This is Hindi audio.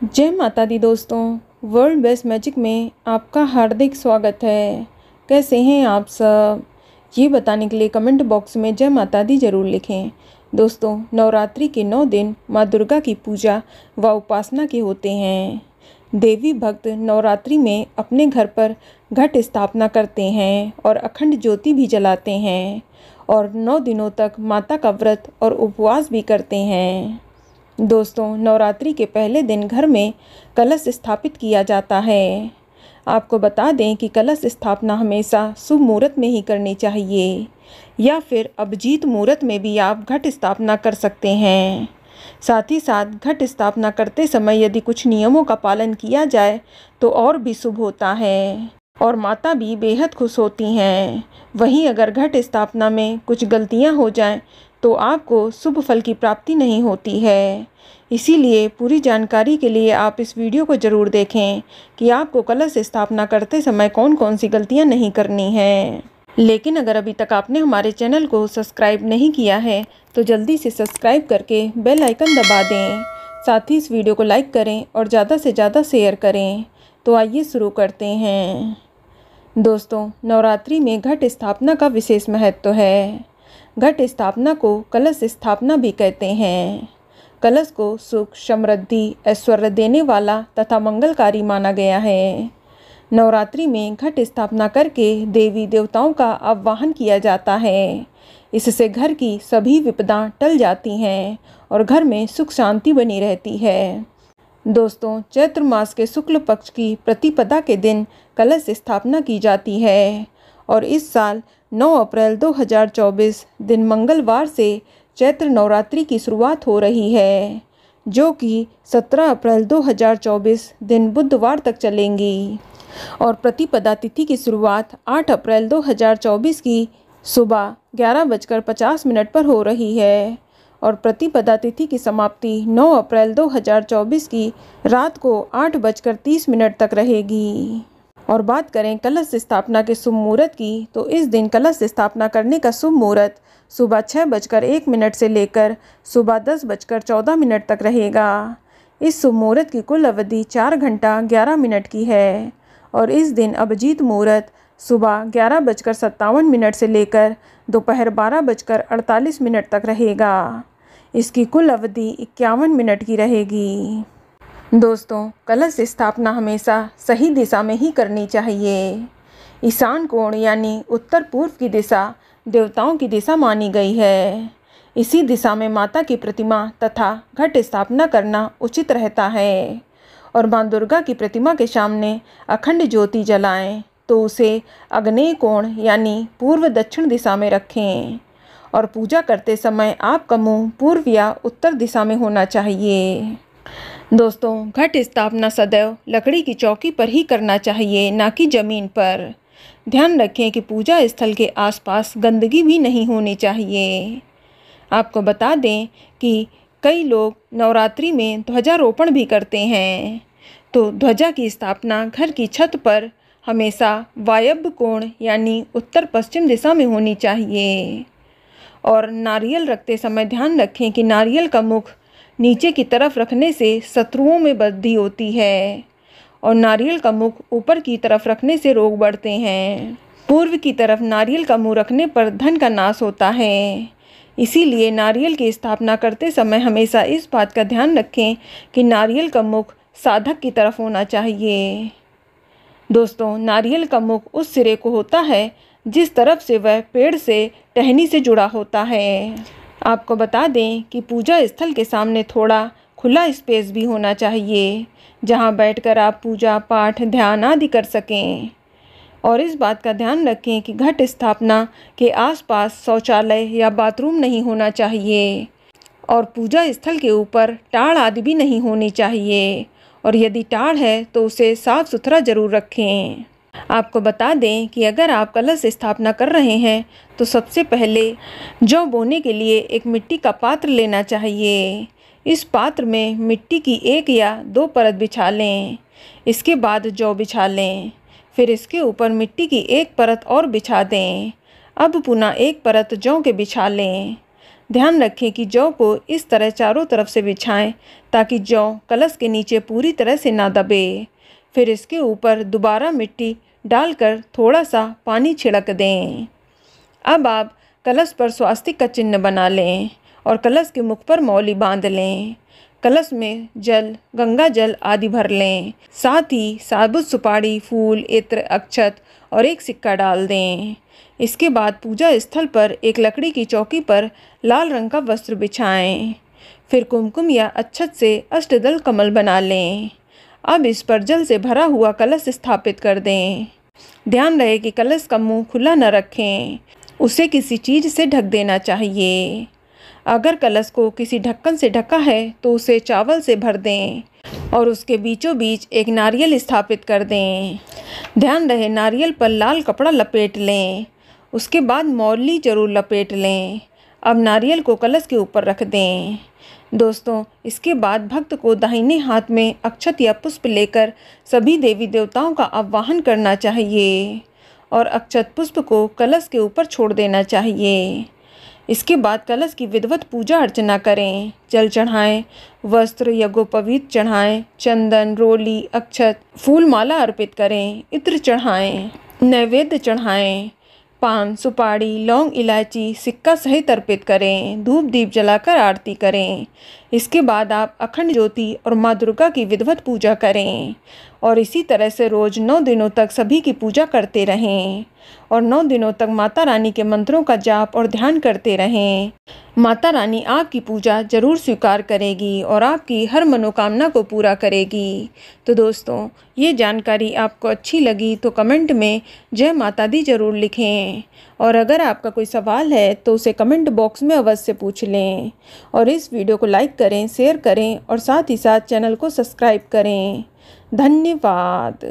जय माता दी दोस्तों, वर्ल्ड बेस्ट मैजिक में आपका हार्दिक स्वागत है। कैसे हैं आप सब? ये बताने के लिए कमेंट बॉक्स में जय माता दी ज़रूर लिखें। दोस्तों, नवरात्रि के 9 दिन माँ दुर्गा की पूजा व उपासना के होते हैं। देवी भक्त नवरात्रि में अपने घर पर घट स्थापना करते हैं और अखंड ज्योति भी जलाते हैं और 9 दिनों तक माता का व्रत और उपवास भी करते हैं। दोस्तों, नवरात्रि के पहले दिन घर में कलश स्थापित किया जाता है। आपको बता दें कि कलश स्थापना हमेशा शुभ मुहूर्त में ही करनी चाहिए या फिर अभिजीत मुहूर्त में भी आप घट स्थापना कर सकते हैं। साथ ही साथ घट स्थापना करते समय यदि कुछ नियमों का पालन किया जाए तो और भी शुभ होता है और माता भी बेहद खुश होती हैं। वहीं अगर घट स्थापना में कुछ गलतियां हो जाएं तो आपको शुभ फल की प्राप्ति नहीं होती है। इसीलिए पूरी जानकारी के लिए आप इस वीडियो को ज़रूर देखें कि आपको कलश स्थापना करते समय कौन कौन सी गलतियां नहीं करनी है। लेकिन अगर अभी तक आपने हमारे चैनल को सब्सक्राइब नहीं किया है तो जल्दी से सब्सक्राइब करके बेल आइकन दबा दें। साथ ही इस वीडियो को लाइक करें और ज़्यादा से ज़्यादा शेयर करें। तो आइए शुरू करते हैं। दोस्तों, नवरात्रि में घट स्थापना का विशेष महत्व है। घट स्थापना को कलश स्थापना भी कहते हैं। कलश को सुख, समृद्धि, ऐश्वर्य देने वाला तथा मंगलकारी माना गया है। नवरात्रि में घट स्थापना करके देवी देवताओं का आवाहन किया जाता है। इससे घर की सभी विपदाएं टल जाती हैं और घर में सुख शांति बनी रहती है। दोस्तों, चैत्र मास के शुक्ल पक्ष की प्रतिपदा के दिन कलश स्थापना की जाती है और इस साल 9 अप्रैल 2024 दिन मंगलवार से चैत्र नवरात्रि की शुरुआत हो रही है, जो कि 17 अप्रैल 2024 दिन बुधवार तक चलेंगी और प्रतिपदा तिथि की शुरुआत 8 अप्रैल 2024 की सुबह 11:50 पर हो रही है और प्रतिपदा तिथि की समाप्ति 9 अप्रैल 2024 की रात को 8:30 तक रहेगी। और बात करें कलश स्थापना के शुभ मुहूर्त की, तो इस दिन कलश स्थापना करने का शुभ मुहूर्त सुबह 6:01 से लेकर सुबह 10:14 तक रहेगा। इस शुभ मुहूर्त की कुल अवधि 4 घंटा 11 मिनट की है और इस दिन अभिजीत मुहूर्त सुबह 11:57 से लेकर दोपहर 12:48 तक रहेगा। इसकी कुल अवधि 51 मिनट की रहेगी। दोस्तों, कलश स्थापना हमेशा सही दिशा में ही करनी चाहिए। ईशान कोण यानी उत्तर पूर्व की दिशा देवताओं की दिशा मानी गई है। इसी दिशा में माता की प्रतिमा तथा घट स्थापना करना उचित रहता है और माँ दुर्गा की प्रतिमा के सामने अखंड ज्योति जलाएं तो उसे आग्नेय कोण यानी पूर्व दक्षिण दिशा में रखें और पूजा करते समय आपका मुंह पूर्व या उत्तर दिशा में होना चाहिए। दोस्तों, घट स्थापना सदैव लकड़ी की चौकी पर ही करना चाहिए, ना कि जमीन पर। ध्यान रखें कि पूजा स्थल के आसपास गंदगी भी नहीं होनी चाहिए। आपको बता दें कि कई लोग नवरात्रि में ध्वजारोपण भी करते हैं, तो ध्वजा की स्थापना घर की छत पर हमेशा वायव्य कोण यानी उत्तर पश्चिम दिशा में होनी चाहिए। और नारियल रखते समय ध्यान रखें कि नारियल का मुख नीचे की तरफ रखने से शत्रुओं में वृद्धि होती है और नारियल का मुख ऊपर की तरफ रखने से रोग बढ़ते हैं। पूर्व की तरफ नारियल का मुंह रखने पर धन का नाश होता है। इसीलिए नारियल की स्थापना करते समय हमेशा इस बात का ध्यान रखें कि नारियल का मुख साधक की तरफ होना चाहिए। दोस्तों, नारियल का मुख उस सिरे को होता है जिस तरफ से वह पेड़ से टहनी से जुड़ा होता है। आपको बता दें कि पूजा स्थल के सामने थोड़ा खुला स्पेस भी होना चाहिए, जहां बैठकर आप पूजा पाठ ध्यान आदि कर सकें। और इस बात का ध्यान रखें कि घट स्थापना के आसपास शौचालय या बाथरूम नहीं होना चाहिए और पूजा स्थल के ऊपर टाड़ आदि भी नहीं होनी चाहिए और यदि टाड़ है तो उसे साफ सुथरा जरूर रखें। आपको बता दें कि अगर आप कलश स्थापना कर रहे हैं तो सबसे पहले जौ बोने के लिए एक मिट्टी का पात्र लेना चाहिए। इस पात्र में मिट्टी की 1 या 2 परत बिछा लें। इसके बाद जौ बिछा लें, फिर इसके ऊपर मिट्टी की 1 परत और बिछा दें। अब पुनः 1 परत जौ के बिछा लें। ध्यान रखें कि जौ को इस तरह चारों तरफ से बिछाएं ताकि जौ कलश के नीचे पूरी तरह से ना दबे। फिर इसके ऊपर दोबारा मिट्टी डालकर थोड़ा सा पानी छिड़क दें। अब आप कलश पर स्वास्तिक का चिन्ह बना लें और कलश के मुख पर मौली बांध लें। कलश में जल, गंगा जल आदि भर लें। साथ ही साबुत सुपारी, फूल, इत्र, अक्षत और एक सिक्का डाल दें। इसके बाद पूजा स्थल पर एक लकड़ी की चौकी पर लाल रंग का वस्त्र बिछाएं। फिर कुमकुम या अक्षत से अष्टदल कमल बना लें। अब इस पर जल से भरा हुआ कलश स्थापित कर दें। ध्यान रहे कि कलश का मुंह खुला न रखें, उसे किसी चीज़ से ढक देना चाहिए। अगर कलश को किसी ढक्कन से ढका है तो उसे चावल से भर दें और उसके बीचों बीच एक नारियल स्थापित कर दें। ध्यान रहे नारियल पर लाल कपड़ा लपेट लें। उसके बाद मौली जरूर लपेट लें। अब नारियल को कलश के ऊपर रख दें। दोस्तों, इसके बाद भक्त को दाहिने हाथ में अक्षत या पुष्प लेकर सभी देवी देवताओं का आवाहन करना चाहिए और अक्षत पुष्प को कलश के ऊपर छोड़ देना चाहिए। इसके बाद कलश की विधिवत पूजा अर्चना करें। जल चढ़ाएं, वस्त्र या गोपवीत चढ़ाएं, चंदन, रोली, अक्षत, फूल माला अर्पित करें, इत्र चढ़ाएं, नैवेद्य चढ़ाएं, पान, सुपारी, लौंग, इलायची, सिक्का सहित अर्पित करें, धूप दीप जलाकर आरती करें। इसके बाद आप अखंड ज्योति और माँ दुर्गा की विधिवत पूजा करें और इसी तरह से रोज़ 9 दिनों तक सभी की पूजा करते रहें और 9 दिनों तक माता रानी के मंत्रों का जाप और ध्यान करते रहें। माता रानी आपकी पूजा जरूर स्वीकार करेगी और आपकी हर मनोकामना को पूरा करेगी। तो दोस्तों, ये जानकारी आपको अच्छी लगी तो कमेंट में जय माता दी जरूर लिखें और अगर आपका कोई सवाल है तो उसे कमेंट बॉक्स में अवश्य पूछ लें और इस वीडियो को लाइक करें, शेयर करें और साथ ही साथ चैनल को सब्सक्राइब करें। धन्यवाद।